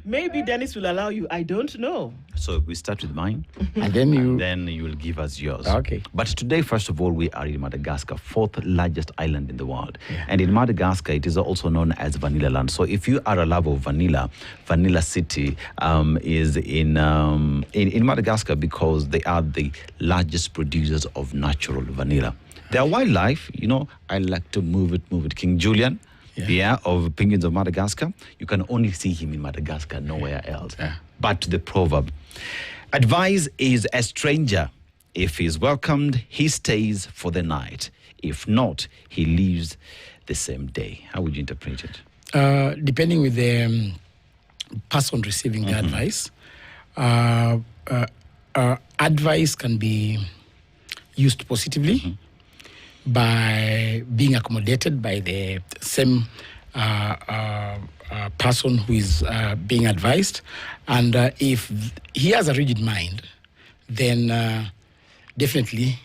Maybe Dennis will allow you. I don't know. So we start with mine, And then then you will give us yours. Okay. But today, first of all, we are in Madagascar, fourth largest island in the world. And in Madagascar, it is also known as Vanilla Land. So if you are a lover of vanilla, Vanilla City is in Madagascar because they are the largest producers of natural vanilla. Their wildlife, I like to move it. King Julian. Yeah, of Penguins of Madagascar. You can only see him in Madagascar, nowhere else. Yeah. But the proverb, advice is a stranger. If he's welcomed, he stays for the night. If not, he leaves the same day. How would you interpret it? Depending with the person receiving the advice, advice can be used positively by being accommodated by the same person who is being advised. And if he has a rigid mind, then definitely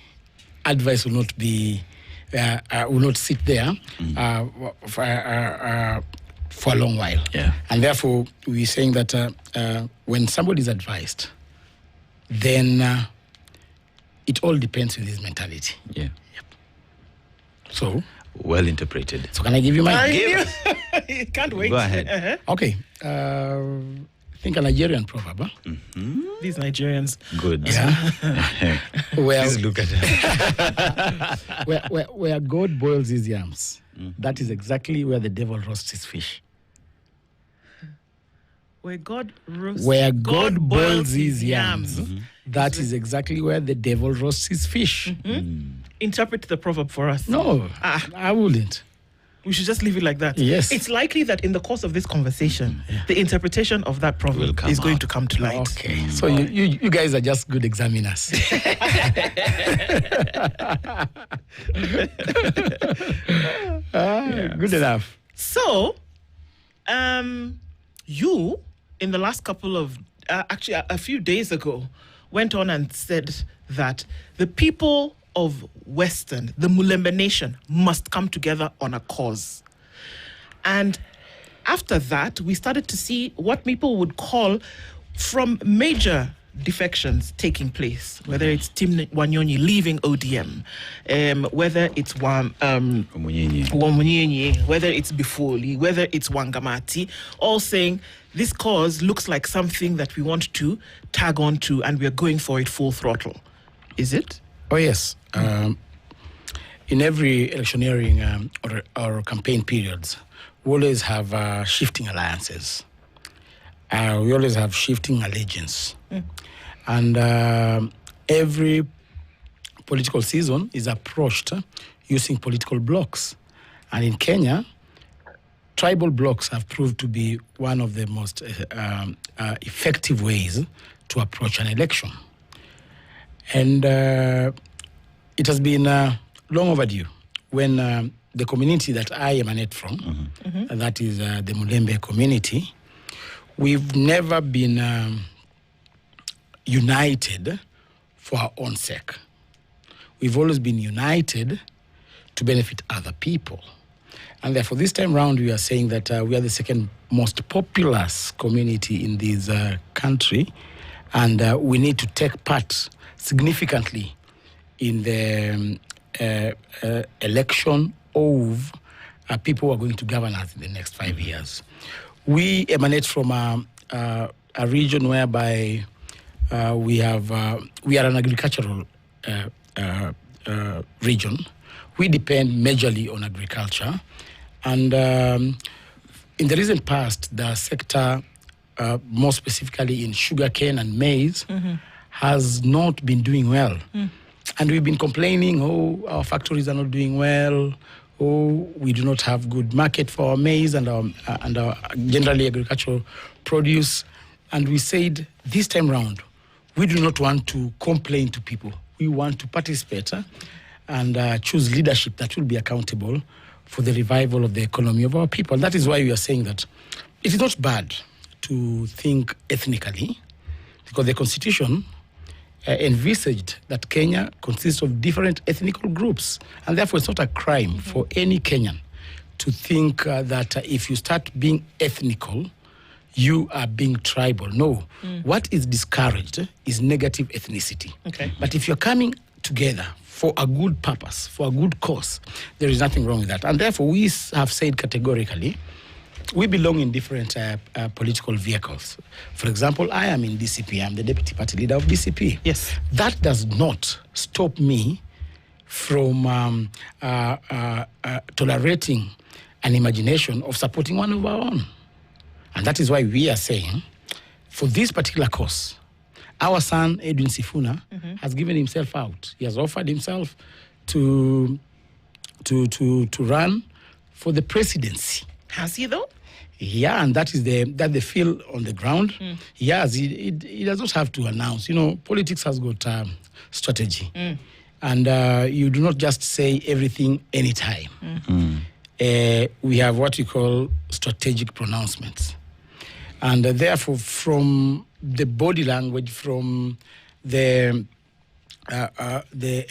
advice will not be, will not sit there for a long while. Yeah. And therefore, we're saying that when somebody is advised, then it all depends with his mentality. Yeah. So, Well interpreted. can I give you mine? Can't wait. Go ahead. Okay. I think a Nigerian proverb. Huh? These Nigerians. Good. Yeah. where, Please look at it. where God boils his yams, that is exactly where the devil roasts his fish. Where God boils his yams, that is exactly where the devil roasts his fish. Interpret the proverb for us. No, I wouldn't. We should just leave it like that. Yes. It's likely that in the course of this conversation, the interpretation of that proverb come is going out. to come to light. Okay. So you guys are just good examiners. Good enough. So, you, in the last couple of, actually a few days ago, went on and said that the people of Western, the Mulembe nation, must come together on a cause. And after that, we started to see what people would call from major defections taking place, whether it's Tim Wanyonyi leaving ODM, whether it's Wamunyenye, whether it's Bifoli, whether it's Wangamati, all saying this cause looks like something that we want to tag on to and we're going for it full throttle. Is it? Oh, yes. In every electioneering or campaign periods, we always have shifting alliances. We always have shifting allegiance. And every political season is approached using political blocks. And in Kenya, tribal blocks have proved to be one of the most effective ways to approach an election. And it has been long overdue when the community that I emanate from, that is the Mulembe community, we've never been united for our own sake. We've always been united to benefit other people. And therefore, this time round, we are saying that we are the second most populous community in this country, and we need to take part significantly in the election of people who are going to govern us in the next 5 years. We emanate from a region whereby we are an agricultural region. We depend majorly on agriculture, and in the recent past, the sector, more specifically in sugarcane and maize, has not been doing well. And we've been complaining, our factories are not doing well, we do not have good market for our maize and our generally agricultural produce. And we said, this time round, we do not want to complain to people. We want to participate and choose leadership that will be accountable for the revival of the economy of our people. That is why we are saying that it is not bad to think ethnically, because the Constitution envisaged that Kenya consists of different ethnic groups, and therefore it's not a crime for any Kenyan to think that if you start being ethnical, you are being tribal. No. What is discouraged is negative ethnicity. Okay. But if you're coming together for a good purpose, for a good cause, there is nothing wrong with that. And therefore, we have said categorically, we belong in different political vehicles. For example, I am in DCP. I'm the deputy party leader of DCP. Yes. That does not stop me from tolerating an imagination of supporting one of our own. And that is why we are saying, for this particular cause, our son, Edwin Sifuna, has given himself out. He has offered himself to run for the presidency. Has he, though? Yeah, and that is the feel on the ground. He has. He does not have to announce. Politics has got strategy. And you do not just say everything anytime. We have what we call strategic pronouncements. And therefore, from the body language, from the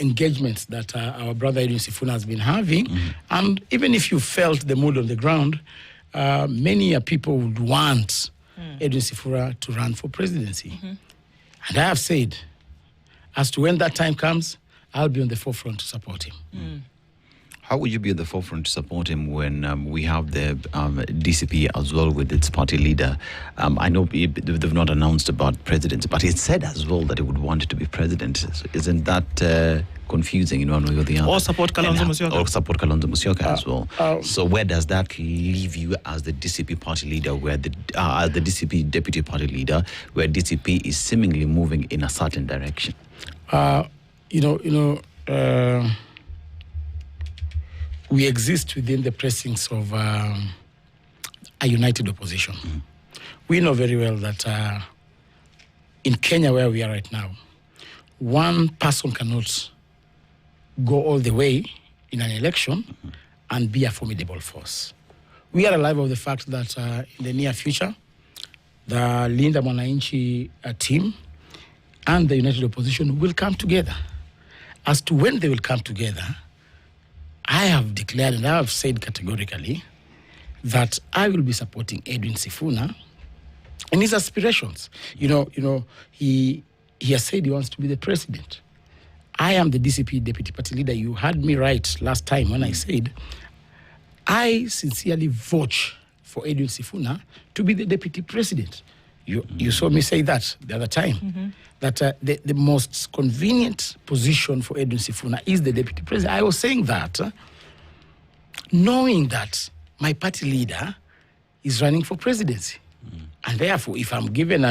engagements that our brother Edwin Sifuna has been having, and even if you felt the mood on the ground, many people would want Edwin Sifuna to run for presidency. And I have said, as to when that time comes, I'll be on the forefront to support him. How would you be at the forefront to support him when we have the DCP as well with its party leader? I know they've not announced about president, but he said as well that he would want to be president. So isn't that confusing in one way or the other? Or support Kalonzo Musyoka. Or support Kalonzo Musyoka as well. So where does that leave you as the DCP party leader, where as the DCP deputy party leader, where DCP is seemingly moving in a certain direction? We exist within the precincts of a united opposition. We know very well that in Kenya, where we are right now, one person cannot go all the way in an election and be a formidable force. We are alive of the fact that in the near future, the Linda Mwananchi team and the united opposition will come together. As to when they will come together, I have declared and I have said categorically that I will be supporting Edwin Sifuna and his aspirations. He has said he wants to be the president. I am the DCP deputy party leader. You heard me right last time when I said I sincerely vote for Edwin Sifuna to be the deputy president. You saw me say that the other time, that the most convenient position for Edwin Sifuna is the deputy president. I was saying that knowing that my party leader is running for presidency. And therefore, if I'm given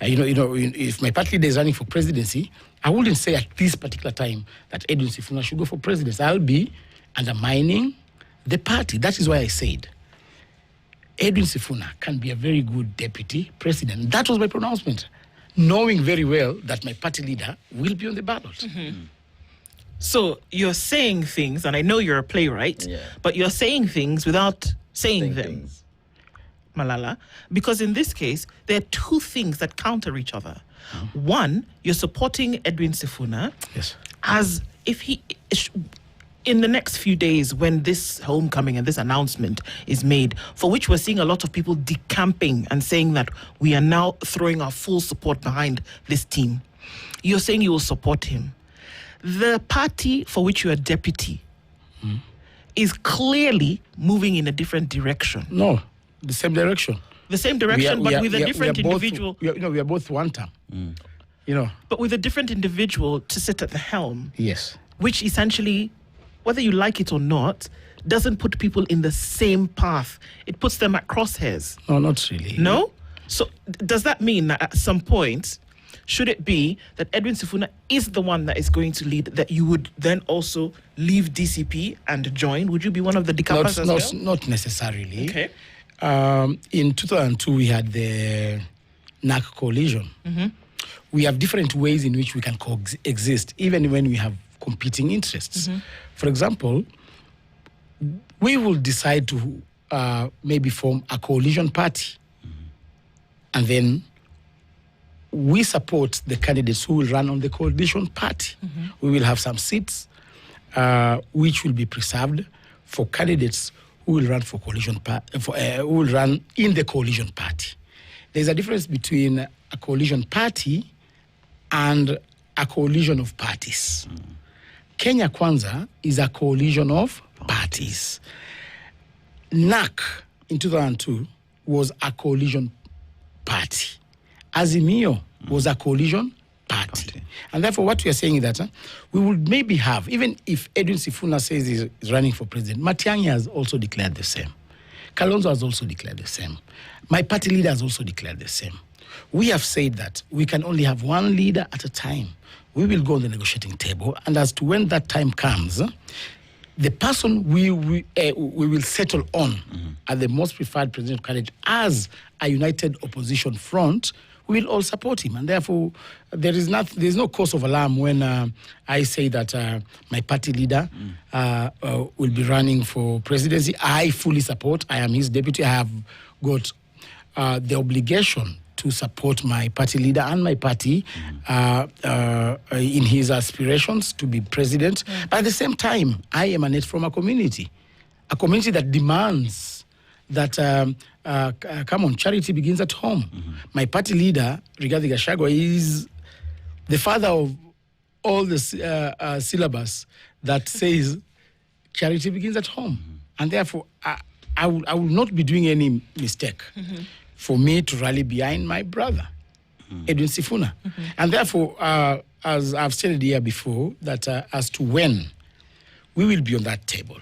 if my party leader is running for presidency, I wouldn't say at this particular time that Edwin Sifuna should go for presidency. I'll be undermining the party. That is why I said Edwin Sifuna can be a very good deputy president. That was my pronouncement, knowing very well that my party leader will be on the ballot. So you're saying things, and I know you're a playwright, but you're saying things without saying them, Malala, because in this case, there are two things that counter each other. One, you're supporting Edwin Sifuna as if he... in the next few days, when this homecoming and this announcement is made, for which we're seeing a lot of people decamping and saying that we are now throwing our full support behind this team, you're saying you will support him. The party for which you are deputy is clearly moving in a different direction. No, the same direction. The same direction, but with a different individual. We are both one term. But with a different individual to sit at the helm. Yes. Which essentially, whether you like it or not, doesn't put people in the same path. It puts them at crosshairs. No, not really. No? So does that mean that at some point, should it be that Edwin Sifuna is the one that is going to lead, that you would then also leave DCP and join? Would you be one of the decampers as well? Not necessarily. Okay. In 2002, we had the NAC coalition. We have different ways in which we can coexist, even when we have competing interests. For example, we will decide to maybe form a coalition party, and then we support the candidates who will run on the coalition party. We will have some seats which will be preserved for candidates who will run for coalition who will run in the coalition party. There's a difference between a coalition party and a coalition of parties. Kenya Kwanza is a coalition of parties. NAC in 2002 was a coalition party. Azimio was a coalition party. And therefore, what we are saying is that we would maybe have, even if Edwin Sifuna says he's running for president, Matiang'i has also declared the same. Kalonzo has also declared the same. My party leader has also declared the same. We have said that we can only have one leader at a time. We will go on the negotiating table, and as to when that time comes, the person we will settle on as the most preferred presidential candidate as a united opposition front, we will all support him. And therefore, there's no cause of alarm when I say that my party leader will be running for presidency. I fully support. I am his deputy. I have got the obligation to support my party leader and my party in his aspirations to be president. But at the same time, I emanate from a community that demands that, come on, charity begins at home. My party leader, Rigathi Gachagua, is the father of all the syllabus that says charity begins at home. And therefore, I will not be doing any mistake for me to rally behind my brother, Edwin Sifuna. And therefore, as I've stated here before, that as to when we will be on that table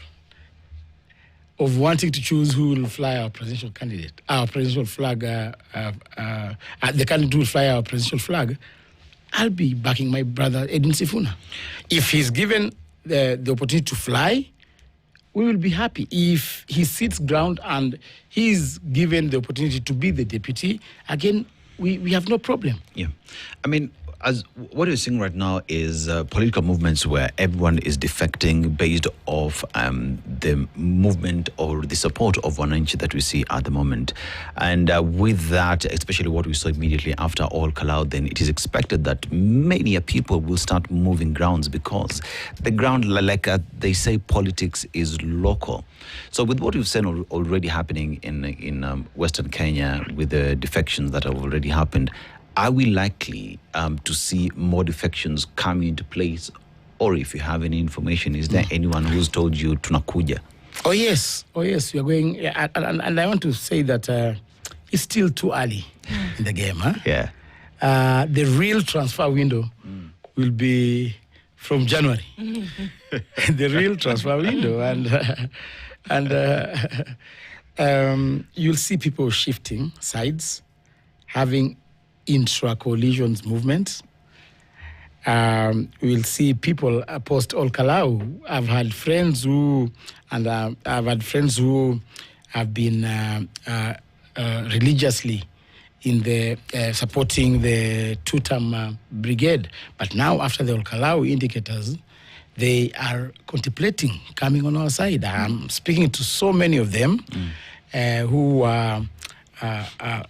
of wanting to choose who will fly our presidential candidate, our presidential flag, the candidate who will fly our presidential flag, I'll be backing my brother Edwin Sifuna. If he's given the opportunity to fly, we will be happy. If he sits ground and he's given the opportunity to be the deputy, again, we have no problem. Yeah. I mean, as what you're seeing right now is political movements where everyone is defecting based off the movement or the support of Wananchi that we see at the moment. And with that, especially what we saw immediately after all Kalau, then it is expected that many people will start moving grounds because the ground, like they say, politics is local. So with what we've seen already happening in Western Kenya, with the defections that have already happened, are we likely to see more defections coming into place? Or if you have any information, is there anyone who's told you tunakuja? Oh yes, we are going. Yeah, and I want to say that it's still too early in the game. Huh? Yeah. The real transfer window will be from January. The real transfer window. And you'll see people shifting sides, having intra-coalitions movements. We'll see people post all Kalau. I've had friends who have been religiously in the supporting the two-term brigade. But now, after the Kalau indicators, they are contemplating coming on our side. I'm speaking to so many of them who are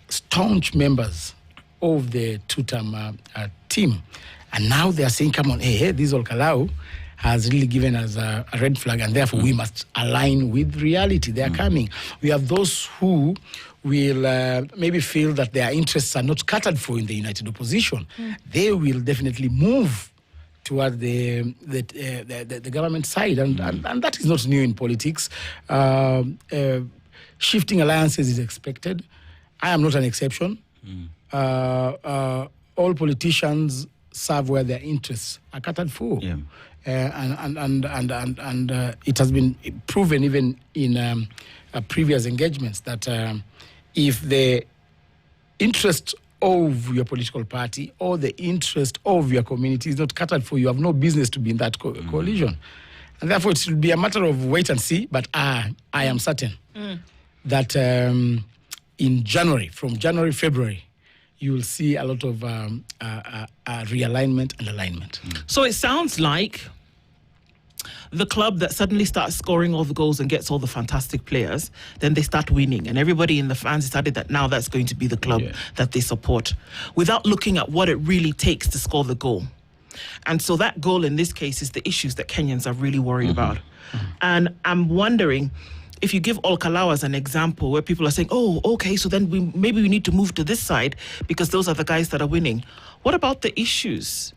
staunch members of the two-term team. And now they are saying, come on, hey, this Kalau has really given us a red flag, and therefore we must align with reality. They are coming. We have those who will maybe feel that their interests are not catered for in the united opposition. They will definitely move toward the government side, and that is not new in politics. Shifting alliances is expected. I am not an exception. All politicians serve where their interests are catered for. Yeah. And it has been proven even in previous engagements that if the interest of your political party or the interest of your community is not catered for, you have no business to be in that coalition. And therefore it will be a matter of wait and see, but I am certain that in January, from January, February, you will see a lot of realignment and alignment. So it sounds like the club that suddenly starts scoring all the goals and gets all the fantastic players, then they start winning. And everybody in the fans decided that now that's going to be the club that they support, without looking at what it really takes to score the goal. And so that goal in this case is the issues that Kenyans are really worried about. And I'm wondering, if you give Olkalau as an example, where people are saying, oh, okay, so then maybe we need to move to this side because those are the guys that are winning. What about the issues?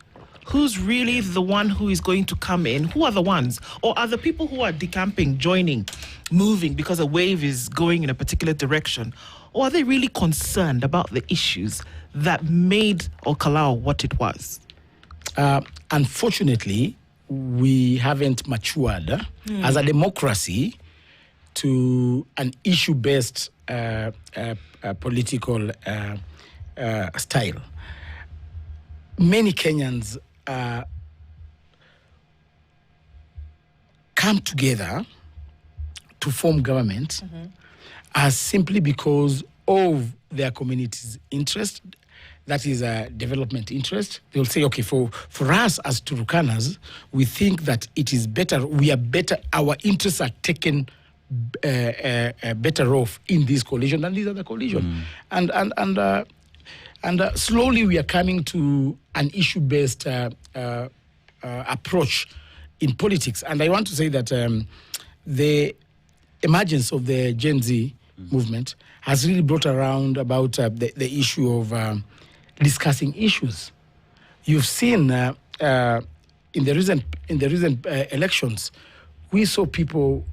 Who's really the one who is going to come in? Who are the ones? Or are the people who are decamping, joining, moving because a wave is going in a particular direction? Or are they really concerned about the issues that made Olkalau what it was? Unfortunately, we haven't matured as a democracy to an issue-based political style. Many Kenyans come together to form government as simply because of their community's interest. That is a development interest. They'll say, okay, for us as Turukanas, we think that it is better, we are better, our interests are taken better off in this coalition than these other coalition. And slowly we are coming to an issue-based approach in politics. And I want to say that the emergence of the Gen Z movement has really brought around about the issue of discussing issues. You've seen in the recent elections, we saw people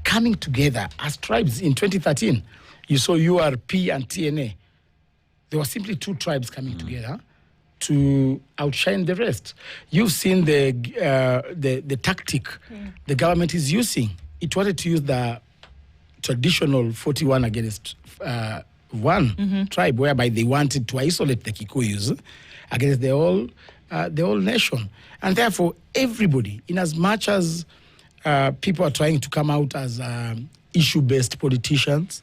coming together as tribes. In 2013, you saw URP and TNA. There were simply two tribes coming together to outshine the rest. You've seen the tactic the government is using. It wanted to use the traditional 41 against one tribe, whereby they wanted to isolate the Kikuyus against the whole nation. And therefore, everybody, in as much as people are trying to come out as issue-based politicians,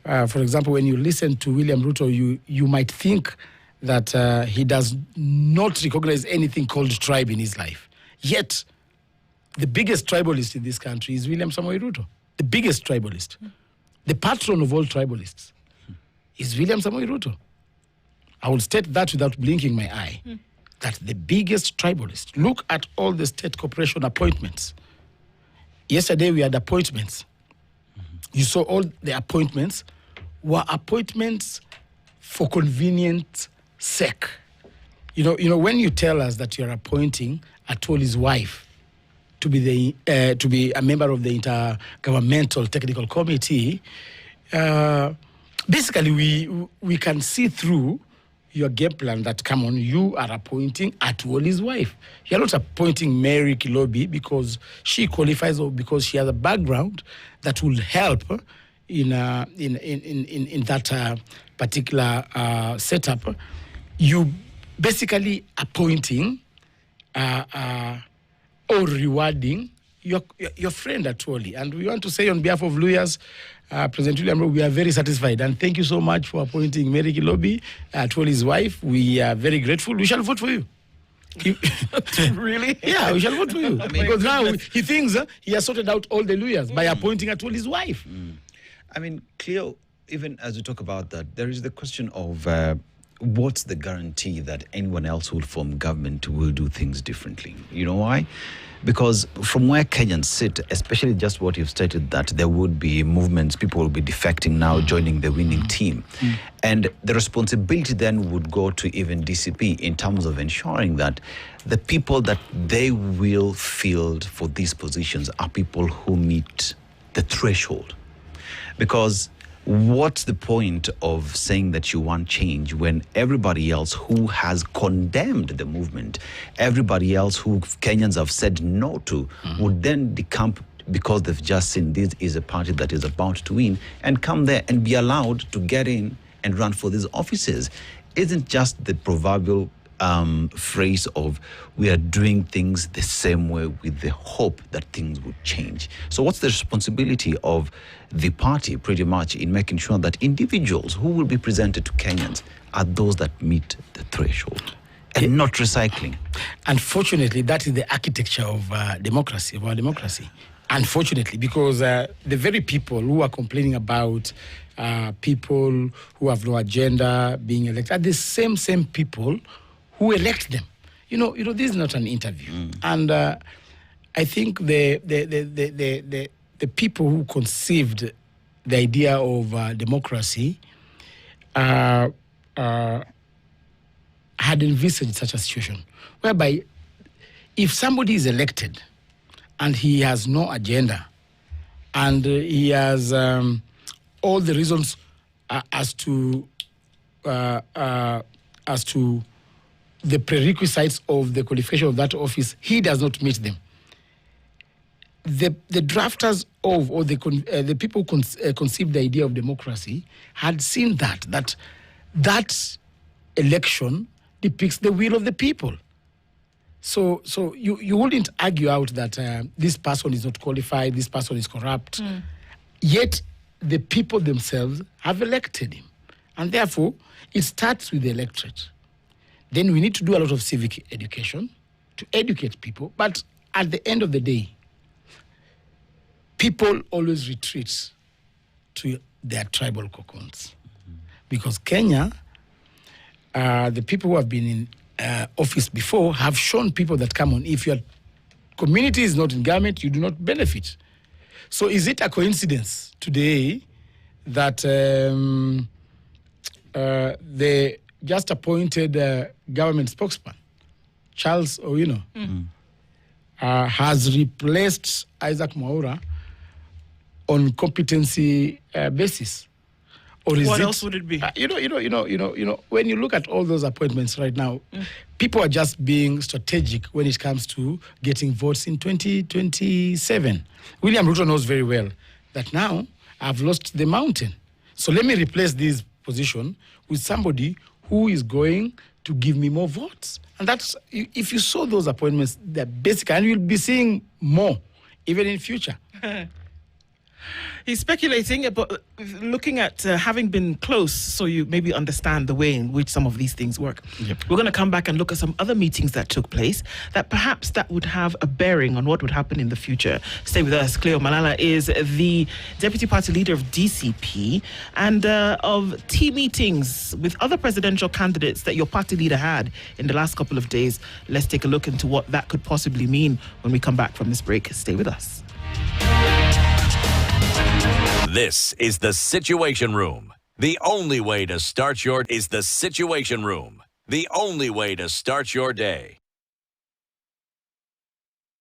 for example, when you listen to William Ruto, you might think that he does not recognize anything called tribe in his life. Yet, the biggest tribalist in this country is William Samoei Ruto, the biggest tribalist. The patron of all tribalists is William Samoei Ruto. I will state that without blinking my eye, that the biggest tribalist. Look at all the state corporation appointments. Yesterday we had appointments. You saw all the appointments were appointments for convenience sake. You know, when you tell us that you're appointing Atwoli's wife to be a member of the Intergovernmental Technical Committee, basically we can see through your game plan that, come on, you are appointing Atwoli's wife. You're not appointing Mary Kilobi because she qualifies or because she has a background that will help in that particular setup. You basically appointing or rewarding your friend Atwoli. And we want to say on behalf of lawyers, President William Ruto, we are very satisfied. And thank you so much for appointing Mary Kilobi, Atwoli's wife. We are very grateful. We shall vote for you. Really? Yeah, we shall vote for you. Because now he thinks he has sorted out all the lawyers by appointing Atwoli's wife. I mean, Cleo, even as we talk about that, there is the question of what's the guarantee that anyone else who will form government will do things differently? You know why? Because from where Kenyans sit, especially just what you've stated, that there would be movements, people will be defecting now, joining the winning team. And the responsibility then would go to even DCP in terms of ensuring that the people that they will field for these positions are people who meet the threshold. Because what's the point of saying that you want change when everybody else who has condemned the movement, everybody else who Kenyans have said no to, would then decamp because they've just seen this is a party that is about to win and come there and be allowed to get in and run for these offices? Isn't just the proverbial phrase of we are doing things the same way with the hope that things would change? So what's the responsibility of the party pretty much in making sure that individuals who will be presented to Kenyans are those that meet the threshold and not recycling? Unfortunately, that is the architecture of democracy, of our democracy. Unfortunately, because the very people who are complaining about people who have no agenda being elected are the same people who elect them. You know, this is not an interview. And I think the the people who conceived the idea of democracy had envisaged such a situation whereby if somebody is elected and he has no agenda and he has all the reasons as to the prerequisites of the qualification of that office, he does not meet them. The drafters of, or the people who conceived the idea of democracy had seen that election depicts the will of the people. So you wouldn't argue out that this person is not qualified, this person is corrupt. Yet the people themselves have elected him. And therefore, it starts with the electorate. Then we need to do a lot of civic education to educate people. But at the end of the day, people always retreat to their tribal cocoons. Because Kenya, the people who have been in office before have shown people that, come on, if your community is not in government, you do not benefit. So is it a coincidence today that the just appointed government spokesman, Charles Owino, has replaced Isaac Mwaura on competency basis? Or is what else would it be? When you look at all those appointments right now, people are just being strategic when it comes to getting votes in 2027. William Ruto knows very well that now I've lost the mountain. So let me replace this position with somebody who is going to give me more votes. And that's, if you saw those appointments, they're basic, and you'll be seeing more, even in future. He's speculating about looking at having been close, so you maybe understand the way in which some of these things work. Yep. We're going to come back and look at some other meetings that took place that perhaps that would have a bearing on what would happen in the future. Stay with us. Cleo Malala is the deputy party leader of DCP, and of tea meetings with other presidential candidates that your party leader had in the last couple of days. Let's take a look into what that could possibly mean when we come back from this break. Stay with us. This is the Situation Room. The only way to start your is the Situation Room. The only way to start your day.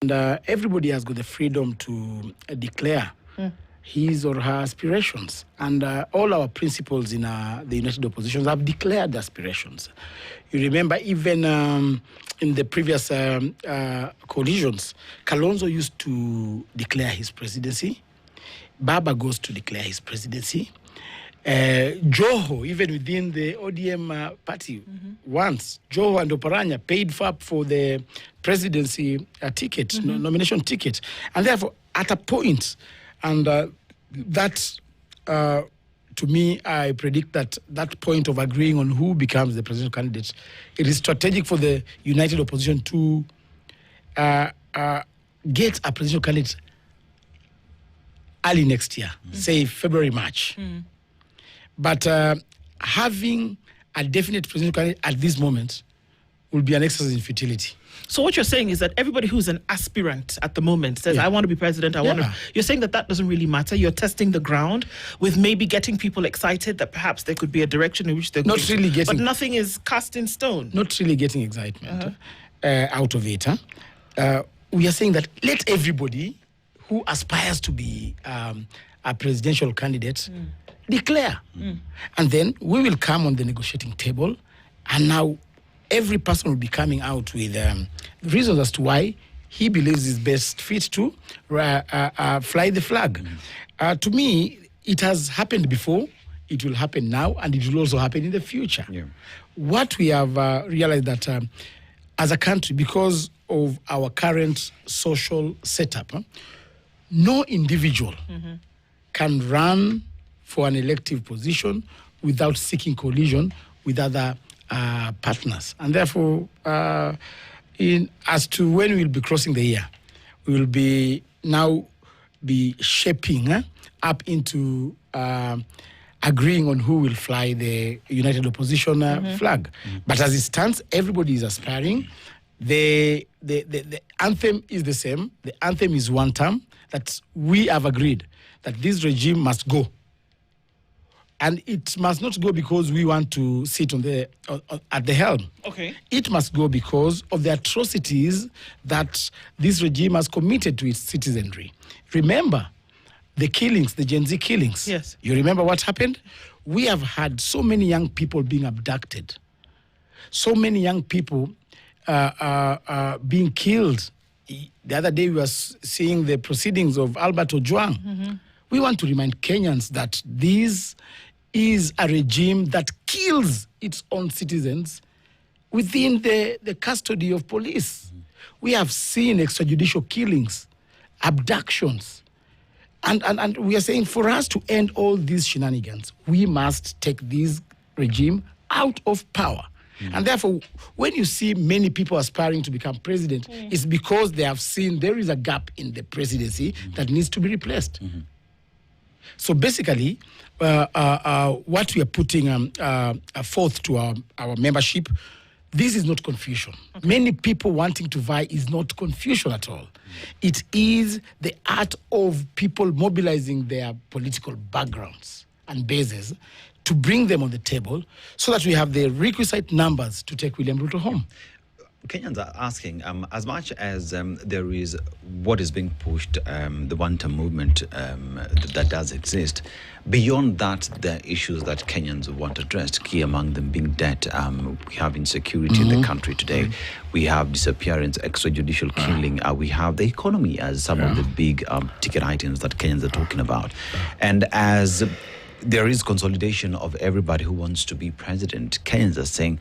And everybody has got the freedom to declare his or her aspirations. And all our principals in the United Oppositions have declared aspirations. You remember, even in the previous coalitions, Kalonzo used to declare his presidency. Baba goes to declare his presidency. Joho, even within the ODM party, once Joho and Oparanya paid for the presidency ticket, nomination ticket. And therefore, at a point, and that, to me, I predict that point of agreeing on who becomes the presidential candidate, it is strategic for the United Opposition to get a presidential candidate early next year, say February, March. But having a definite presidential candidate at this moment will be an exercise in futility. So what you're saying is that everybody who's an aspirant at the moment says, I want to be president, I want to... You're saying that doesn't really matter. You're testing the ground with maybe getting people excited that perhaps there could be a direction in which they're not really getting... But nothing is cast in stone. Not really getting excitement out of it. We are saying that let everybody who aspires to be a presidential candidate declare. And then we will come on the negotiating table, and now every person will be coming out with reasons as to why he believes is best fit to fly the flag. To me, it has happened before, it will happen now, and it will also happen in the future. What we have realized that as a country, because of our current social setup, no individual can run for an elective position without seeking collision with other partners. And therefore, as to when we'll be crossing the year, we will be shaping up into agreeing on who will fly the United Opposition flag. But as it stands, everybody is aspiring. The anthem is the same. The anthem is one term, that we have agreed that this regime must go. And it must not go because we want to sit at the helm. Okay. It must go because of the atrocities that this regime has committed to its citizenry. Remember the killings, the Gen Z killings. Yes. You remember what happened? We have had so many young people being abducted, so many young people being killed. The other day we were seeing the proceedings of Albert Ojwang. Mm-hmm. We want to remind Kenyans that this is a regime that kills its own citizens within the custody of police. Mm-hmm. We have seen extrajudicial killings, abductions. And we are saying for us to end all these shenanigans, we must take this regime out of power. Mm-hmm. And therefore, when you see many people aspiring to become president, it's because they have seen there is a gap in the presidency that needs to be replaced. Mm-hmm. So basically, what we are putting forth to our membership, this is not confusion. Okay. Many people wanting to vie is not confusion at all. It is the art of people mobilizing their political backgrounds and bases to bring them on the table so that we have the requisite numbers to take William Ruto home. Kenyans are asking, as much as there is what is being pushed, the one-term movement that does exist, beyond that, there are issues that Kenyans want addressed, key among them being debt. We have insecurity in the country today. We have disappearance, extrajudicial killing. We have the economy as some of the big ticket items that Kenyans are talking about. And as there is consolidation of everybody who wants to be president, Kenyans are saying,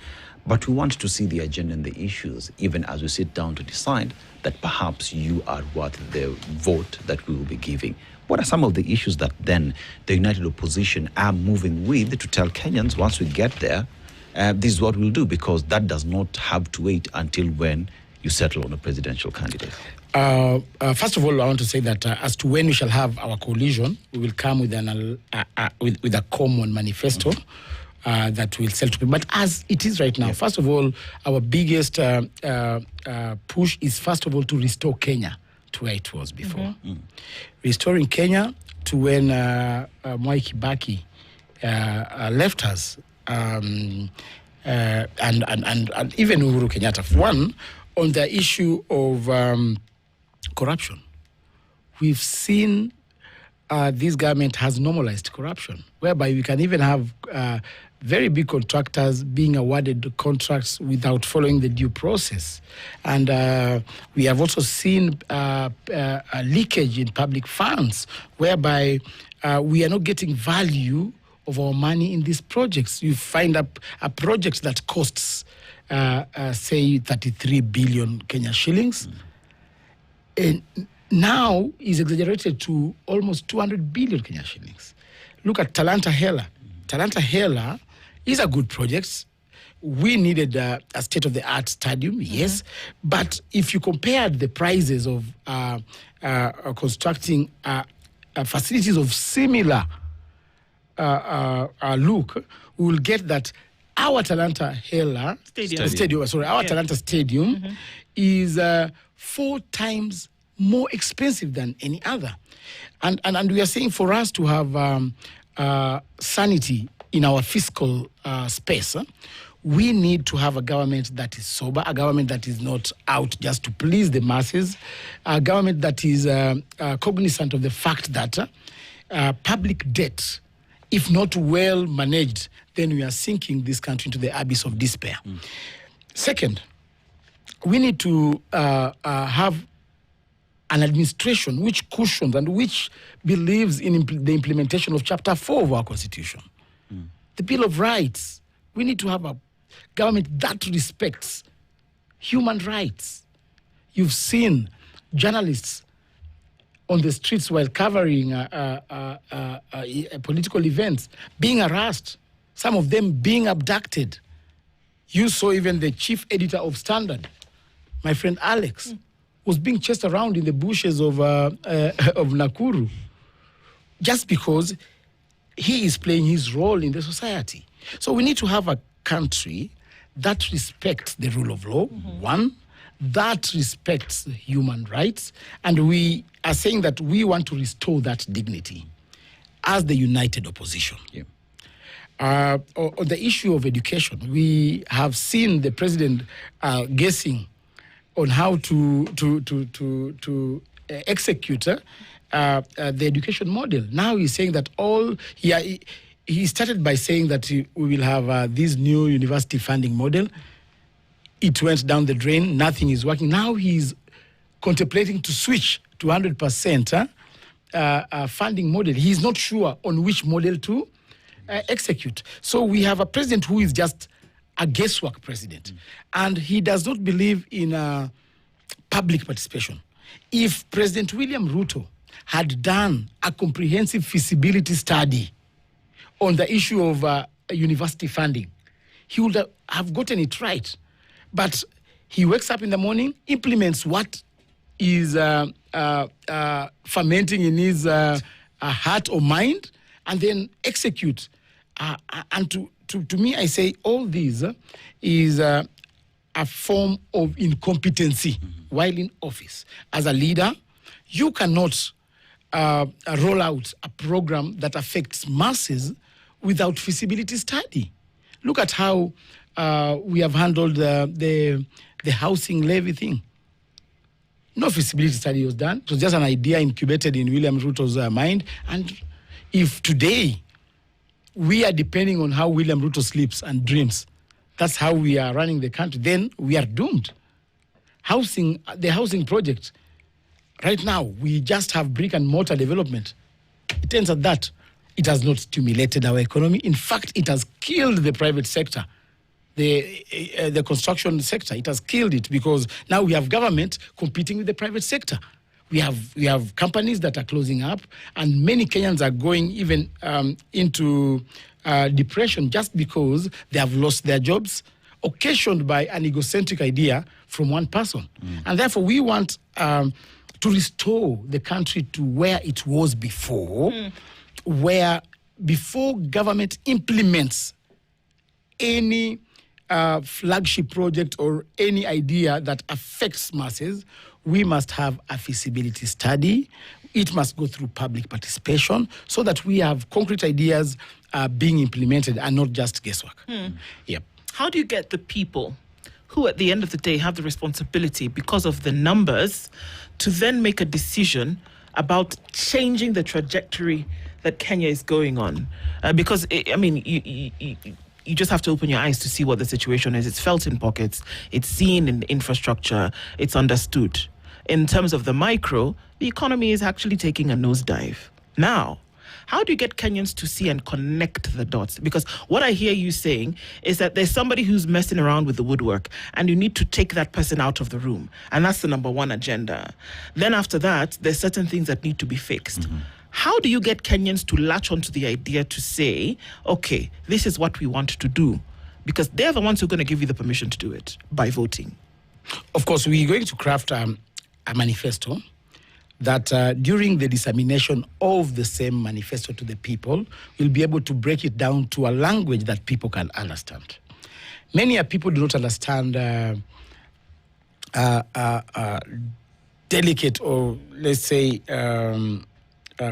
but we want to see the agenda and the issues, even as we sit down to decide that perhaps you are worth the vote that we will be giving. What are some of the issues that then the United Opposition are moving with to tell Kenyans, once we get there, this is what we'll do, because that does not have to wait until when you settle on a presidential candidate? First of all, I want to say that as to when we shall have our coalition, we will come with a common manifesto. That will sell to people. But as it is right now, first of all, our biggest push is, first of all, to restore Kenya to where it was before. Restoring Kenya to when Mwai Kibaki left us, and even Uhuru Kenyatta. One, on the issue of corruption. We've seen this government has normalized corruption, whereby we can even have very big contractors being awarded contracts without following the due process. And we have also seen a leakage in public funds, whereby we are not getting value of our money in these projects. You find a project that costs, say, 33 billion Kenya shillings, and now is exaggerated to almost 200 billion Kenya shillings. Look at Talanta Hela. Talanta Hela is a good project. We needed a state-of-the-art stadium, yes. But if you compared the prices of constructing facilities of similar look, we will get that our Talanta Hela Talanta Stadium is 4 times more expensive than any other. And we are saying for us to have sanity in our fiscal space, we need to have a government that is sober, a government that is not out just to please the masses, a government that is cognizant of the fact that public debt, if not well managed, then we are sinking this country into the abyss of despair. Second, we need to have an administration which cushions and which believes in the implementation of Chapter 4 of our Constitution. The Bill of Rights. We need to have a government that respects human rights. You've seen journalists on the streets while covering political events being harassed, some of them being abducted. You saw even the chief editor of Standard, my friend Alex, was being chased around in the bushes of Nakuru just because he is playing his role in the society. So we need to have a country that respects the rule of law, one, that respects human rights, and we are saying that we want to restore that dignity as the united opposition. Yeah. On the issue of education, we have seen the president guessing on how to execute the education model. Now he's saying that he started by saying that we will have this new university funding model. It went down the drain. Nothing is working. Now he's contemplating to switch to 100% funding model. He's not sure on which model to execute. So we have a president who is just a guesswork president. And he does not believe in public participation. If President William Ruto had done a comprehensive feasibility study on the issue of university funding, he would have gotten it right. But he wakes up in the morning, implements what is fermenting in his heart or mind, and then execute. And to me, I say all this is a form of incompetency while in office. As a leader, you cannot roll out a program that affects masses without feasibility study. Look at how we have handled the housing levy thing. No feasibility study was done. It was just an idea incubated in William Ruto's mind. And if today we are depending on how William Ruto sleeps and dreams, that's how we are running the country, then we are doomed. The housing project, right now, we just have brick and mortar development. It ends at that. It has not stimulated our economy. In fact, it has killed the private sector, the construction sector. It has killed it because now we have government competing with the private sector. We have companies that are closing up, and many Kenyans are going even into depression just because they have lost their jobs, occasioned by an egocentric idea from one person. And therefore, we want to restore the country to where it was before, where before government implements any flagship project or any idea that affects masses, we must have a feasibility study. It must go through public participation so that we have concrete ideas being implemented and not just guesswork. Yep. How do you get the people who at the end of the day have the responsibility because of the numbers to then make a decision about changing the trajectory that Kenya is going on? Because, I mean, you just have to open your eyes to see what the situation is. It's felt in pockets. It's seen in infrastructure. It's understood. In terms of the micro, the economy is actually taking a nosedive. Now, how do you get Kenyans to see and connect the dots? Because what I hear you saying is that there's somebody who's messing around with the woodwork and you need to take that person out of the room. And that's the number one agenda. Then after that, there's certain things that need to be fixed. How do you get Kenyans to latch onto the idea to say, okay, this is what we want to do? Because they're the ones who are going to give you the permission to do it by voting. Of course, we're going to craft a manifesto that during the dissemination of the same manifesto to the people, we'll be able to break it down to a language that people can understand. Many people do not understand delicate or, let's say,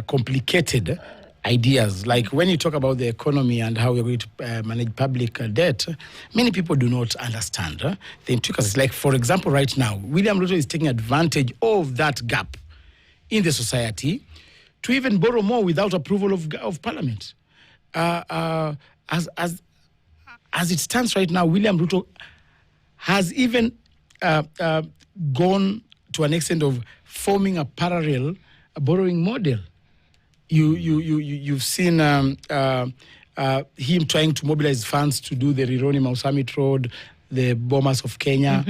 complicated ideas. Like when you talk about the economy and how we're going to manage public debt, many people do not understand the intricacies. Like, for example, right now, William Ruto is taking advantage of that gap in the society to even borrow more without approval of Parliament. As it stands right now, William Ruto has even gone to an extent of forming a parallel borrowing model. You've seen him trying to mobilize funds to do the Rironi Mau Summit Road, the Bomas of Kenya.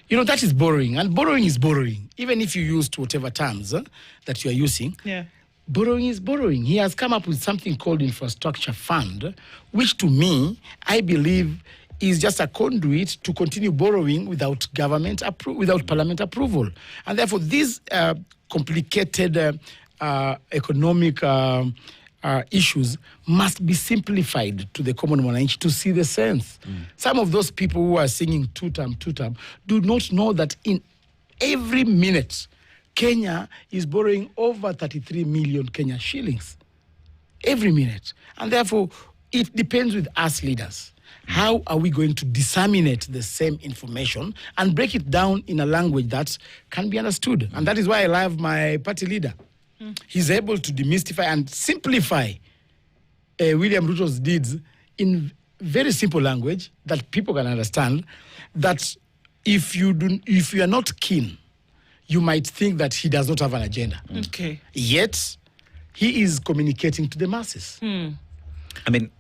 You know, that is borrowing, and borrowing is borrowing. Even if you use whatever terms that you are using, borrowing is borrowing. He has come up with something called infrastructure fund, which to me, I believe, is just a conduit to continue borrowing without without Parliament approval. And therefore, these complicated economic issues must be simplified to the common mwananchi to see the sense. Some of those people who are singing two-term do not know that in every minute, Kenya is borrowing over 33 million Kenya shillings every minute. And therefore, it depends with us leaders. How are we going to disseminate the same information and break it down in a language that can be understood? And that is why I love my party leader. He's able to demystify and simplify William Ruto's deeds in very simple language that people can understand, that if you are not keen, you might think that he does not have an agenda. Okay. Yet, he is communicating to the masses. I mean,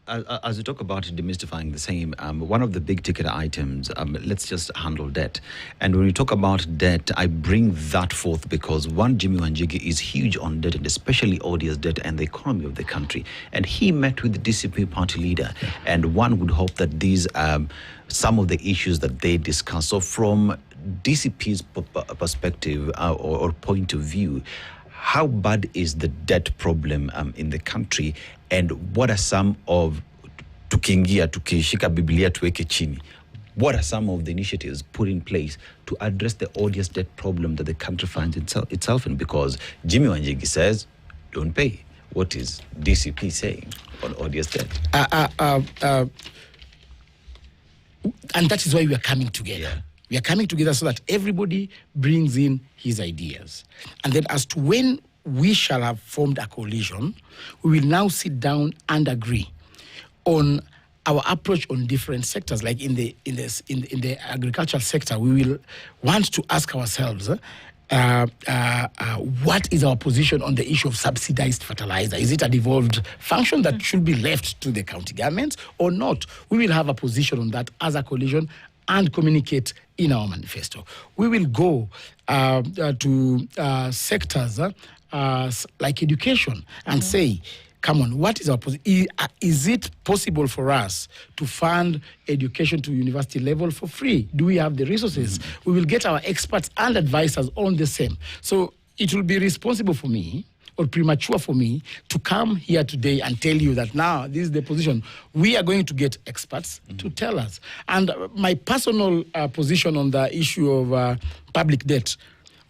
as we talk about demystifying the same, one of the big ticket items, let's just handle debt. And when we talk about debt, I bring that forth because one, Jimmy Wanjigi is huge on debt, and especially ODS debt and the economy of the country. And he met with the DCP party leader, and one would hope that these some of the issues that they discuss. So from DCP's perspective or point of view, how bad is the debt problem in the country, and what are some of tukishika Biblia tuweke chini? What are some of the initiatives put in place to address the odious debt problem that the country finds itself in? Because Jimmy Wanjigi says, don't pay. What is DCP saying on odious debt? And that is why we are coming together. Yeah. We are coming together so that everybody brings in his ideas. And then as to when we shall have formed a coalition, we will now sit down and agree on our approach on different sectors. Like in the agricultural sector, we will want to ask ourselves, what is our position on the issue of subsidized fertilizer? Is it a devolved function that should be left to the county governments or not? We will have a position on that as a coalition and communicate in our manifesto. We will go to sectors like education and say, come on, what is our position? Is it possible for us to fund education to university level for free? Do we have the resources? We will get our experts and advisors on the same. So it will be responsible for me or premature for me to come here today and tell you that now this is the position. We are going to get experts to tell us. And my personal position on the issue of public debt,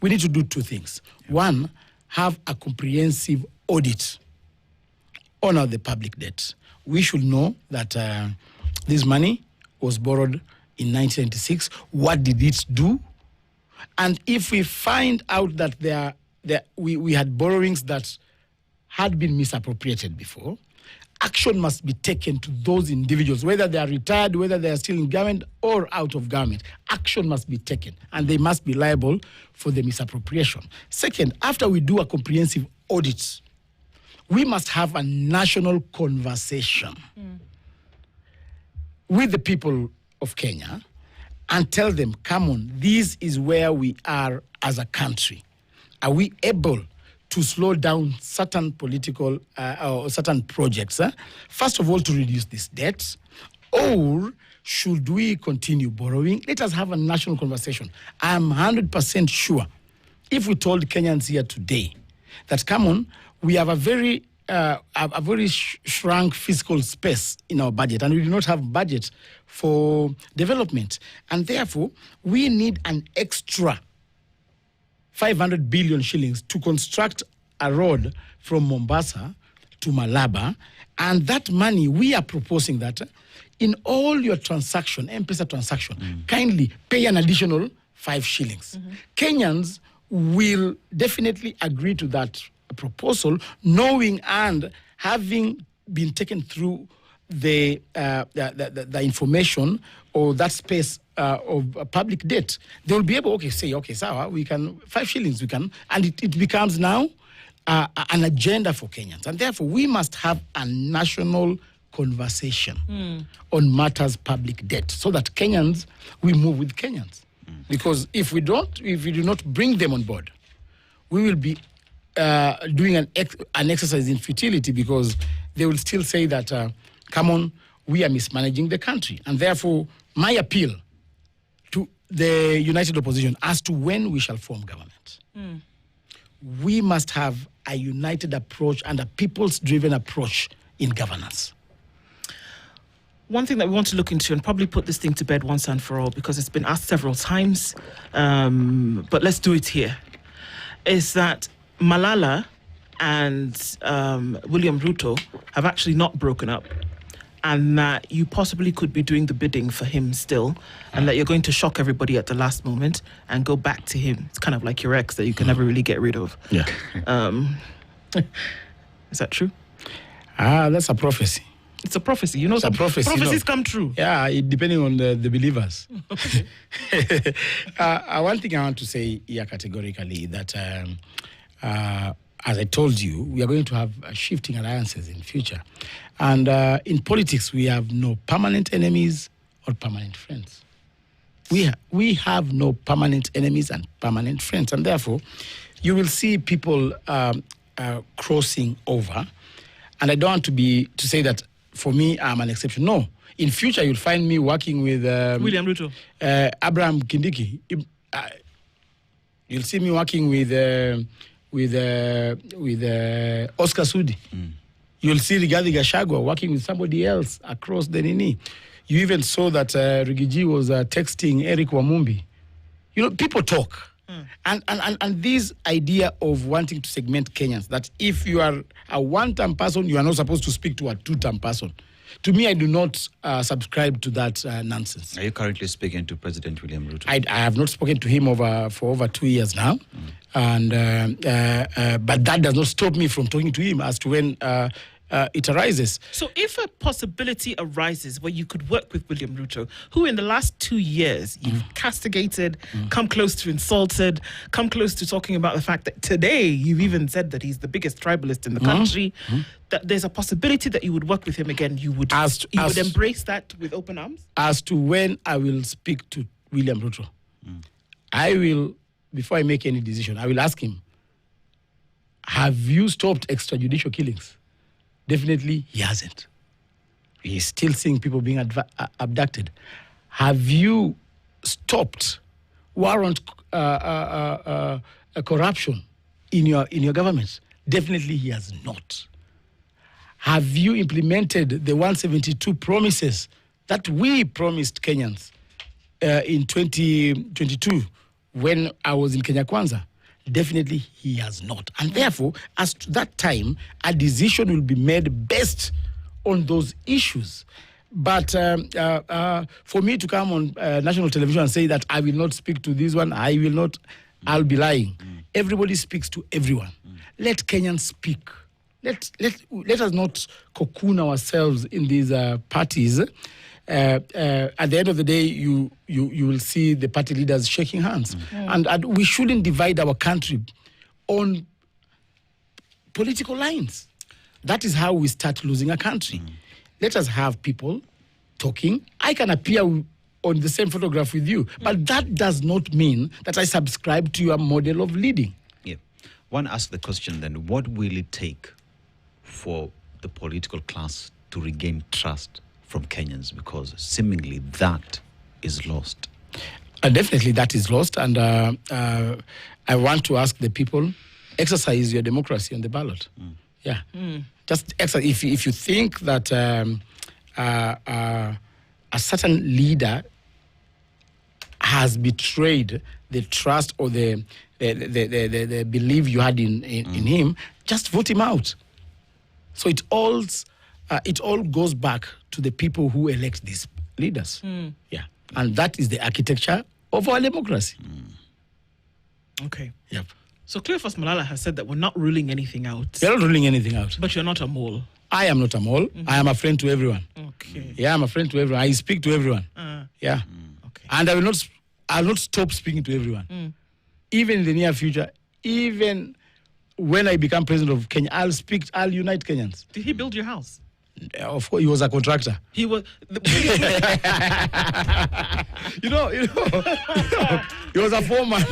we need to do two things. One, have a comprehensive audit on the public debt. We should know that this money was borrowed in 1996. What did it do? And if we find out that we had borrowings that had been misappropriated before, action must be taken to those individuals, whether they are retired, whether they are still in government or out of government. Action must be taken, and they must be liable for the misappropriation. Second, after we do a comprehensive audit, we must have a national conversation with the people of Kenya and tell them, come on, this is where we are as a country. Are we able to slow down certain political or certain projects? First of all, to reduce this debt, or should we continue borrowing? Let us have a national conversation. I am 100% sure if we told Kenyans here today that, come on, we have a very shrunk fiscal space in our budget, and we do not have budget for development. And therefore, we need an extra 500 billion shillings to construct a road from Mombasa to Malaba. And that money, we are proposing that in all your transaction, M-Pesa transaction, kindly pay an additional 5 shillings. Kenyans will definitely agree to that proposal, knowing and having been taken through the information or that space of public debt. They will be able, sawa, we can, 5 shillings, we can, and it becomes now an agenda for Kenyans. And therefore, we must have a national conversation on matters public debt so that Kenyans, we move with Kenyans. Because if we do not bring them on board, we will be doing an exercise in futility, because they will still say that, come on, we are mismanaging the country. And therefore, my appeal to the united opposition as to when we shall form government, we must have a united approach and a people's-driven approach in governance. one thing that we want to look into and probably put this thing to bed once and for all, because it's been asked several times, but let's do it here, is that Malala and William Ruto have actually not broken up, and that you possibly could be doing the bidding for him still, and that you're going to shock everybody at the last moment and go back to him. It's kind of like your ex that you can never really get rid of. Yeah. Is that true? That's a prophecy. It's a prophecy. You know, It's a prophecy, prophecies come true. Yeah, depending on the believers. One thing I want to say here categorically that, as I told you, we are going to have shifting alliances in future. And in politics, we have no permanent enemies or permanent friends. We have no permanent enemies and permanent friends. And therefore, you will see people crossing over. And I don't want to say that for me, I'm an exception. No. In future, you'll find me working with William Ruto, Abraham Kindiki. You'll see me working with Oscar Sudi. You'll see Rigathi Gachagua working with somebody else across the Nini. You even saw that Rigiji was texting Eric Wamumbi. You know, people talk. And this idea of wanting to segment Kenyans, that if you are a one-term person, you are not supposed to speak to a two-term person. To me, I do not subscribe to that nonsense. Are you currently speaking to President William Ruto? I have not spoken to him for over 2 years now. And but that does not stop me from talking to him as to when it arises. So if a possibility arises where you could work with William Ruto, who in the last 2 years you've castigated, come close to insulted, come close to talking about the fact that today you've even said that he's the biggest tribalist in the country, that there's a possibility that you would work with him again, you would embrace that with open arms? As to when I will speak to William Ruto, I will, before I make any decision, I will ask him, have you stopped extrajudicial killings? Definitely, he hasn't. He's still seeing people being abducted. Have you stopped warrant corruption in your government? Definitely, he has not. Have you implemented the 172 promises that we promised Kenyans in 2022 when I was in Kenya Kwanza? Definitely he has not. And therefore, as to that time, a decision will be made based on those issues. But for me to come on national television and say that I will not speak to this one, I will not, I'll be lying. Everybody speaks to everyone. Let Kenyans speak. Let us not cocoon ourselves in these parties. At the end of the day, you will see the party leaders shaking hands. And we shouldn't divide our country on political lines. That is how we start losing a country. Let us have people talking. I can appear on the same photograph with you, but that does not mean that I subscribe to your model of leading. Yeah. One asks the question then, what will it take for the political class to regain trust from Kenyans, because seemingly that is lost? Definitely that is lost, and I want to ask the people, exercise your democracy on the ballot. Yeah, just exercise. If you think that a certain leader has betrayed the trust or the belief you had in him, just vote him out. So it all goes back to the people who elect these leaders. Yeah. And that is the architecture of our democracy. Okay. Yep. So Cleophas Malala has said that we're not ruling anything out. We're not ruling anything out. But you're not a mole. I am not a mole. I am a friend to everyone. Okay. Yeah, I'm a friend to everyone. I speak to everyone. Yeah. Okay. And I'll not stop speaking to everyone. Even in the near future, even when I become president of Kenya, I'll unite Kenyans. Did he build your house? Of course, he was a contractor. He was. you know, he was a foreman.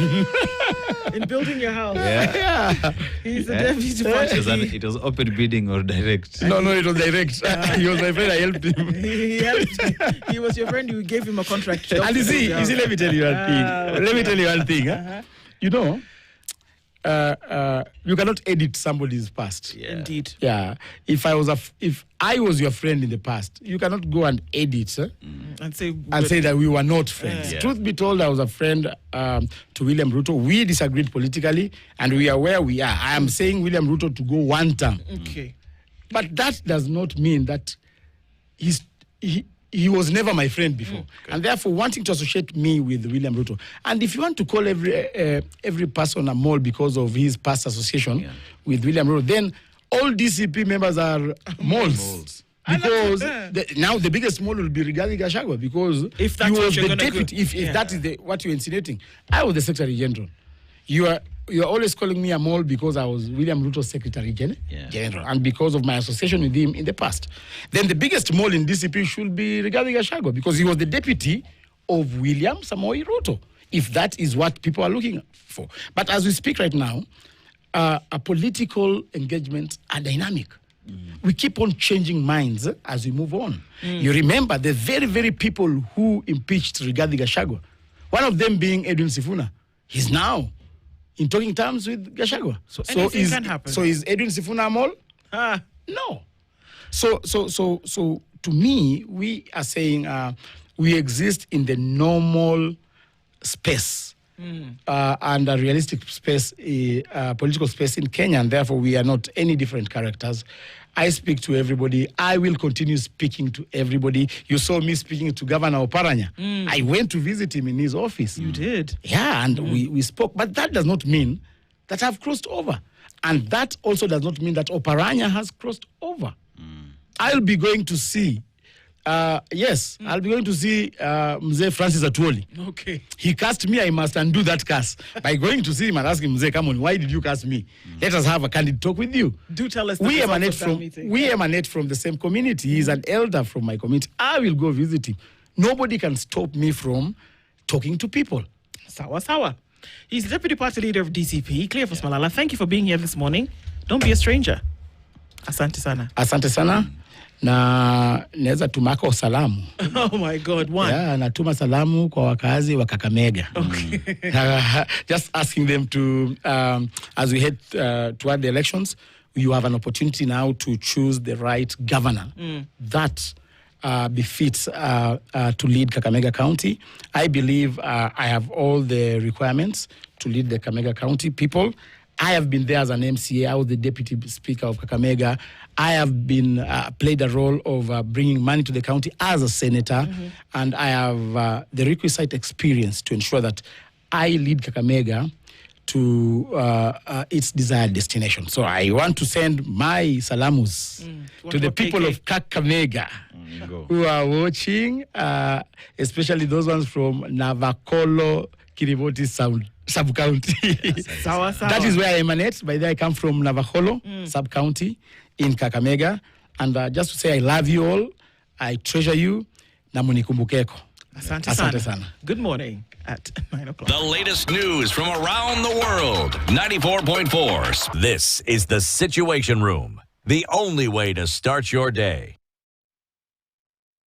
In building your house. Yeah. He's a deputy party. It was open bidding or direct? No, it was direct. He was my friend. I helped him. He helped you. He was your friend. You gave him a contract. And you see, let me tell you one thing. Let me tell you one thing. You know, you cannot edit somebody's past. Yeah. Indeed. Yeah. If I was your friend in the past, you cannot go and edit And say, and say that we were not friends. Yeah. Truth be told, I was a friend to William Ruto. We disagreed politically, and we are where we are. I am saying William Ruto to go one term. okay. But that does not mean that he was never my friend before. And therefore, wanting to associate me with William Ruto. And if you want to call every person a mole because of his past association with William Ruto, then all DCP members are moles. Because now the biggest mole will be Rigathi Gachagua, because If that's he what was you're the gonna deputy. go- If that is what you're insinuating, I was the Secretary General. You are always calling me a mole because I was William Ruto's Secretary General, and because of my association with him in the past. Then the biggest mole in DCP should be Rigathi Gachagua, because he was the deputy of William Samoei Ruto, if that is what people are looking for. But as we speak right now, a political engagements are dynamic. We keep on changing minds as we move on. You remember the very, very people who impeached Rigathi Gachagua, one of them being Edwin Sifuna. He's now in talking terms with Gachagua. So Anything can happen. So is Edwin Sifuna a mole? No. So to me, we are saying we exist in the normal space and a realistic space, political space in Kenya, and therefore we are not any different characters. I speak to everybody. I will continue speaking to everybody. You saw me speaking to Governor Oparanya. I went to visit him in his office. You did. Yeah, and we spoke. But that does not mean that I've crossed over. And that also does not mean that Oparanya has crossed over. I'll be going to see, I'll be going to see Mzee Francis Atwoli. Okay. He cast me, I must undo that cast by going to see him and asking Mzee, come on, why did you cast me? Let us have a candid talk with you. Do tell us the We results emanate of that from meeting. we emanate from the same community. He's an elder from my community. I will go visit him. Nobody can stop me from talking to people. Sawa. He's the Deputy Party Leader of DCP, Cleophas Malala. Thank you for being here this morning. Don't be a stranger. Asante sana. Asante sana. Na naweza tumako salamu. Oh my God, one. Yeah, natuma salamu kwa wakazi wa Kakamega. Just asking them to, as we head toward the elections, you have an opportunity now to choose the right governor that befits to lead Kakamega County. I believe I have all the requirements to lead the Kakamega County people. I have been there as an MCA. I was the Deputy Speaker of Kakamega. I have been played a role of bringing money to the county as a senator, and I have the requisite experience to ensure that I lead Kakamega to its desired destination. So I want to send my salamus to the people of Kakamega who are watching, especially those ones from Navakolo, Kiribati sub-county. Sawa. That is where I emanate. By there I come from Navaholo sub-county in Kakamega. And just to say I love you all, I treasure you, na munikumbukeko. Asante sana. Good morning at 9 o'clock. The latest news from around the world. 94.4. This is The Situation Room, the only way to start your day.